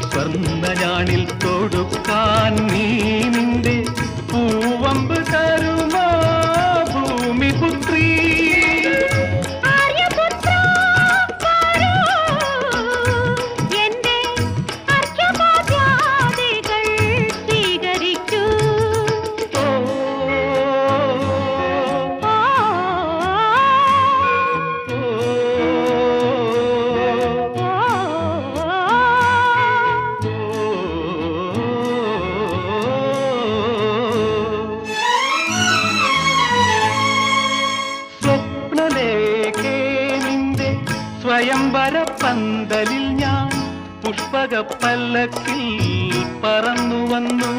സ്വർണ്ണ തൊടുക്കാൻ നീ നിന്റെ പൂവമ്പ് തരുമോ ഭൂമിപുത്രീ? സ്വയംവര പന്തലിൽ ഞാൻ പുഷ്പക പല്ലക്കിൽ പറന്നു വന്നു.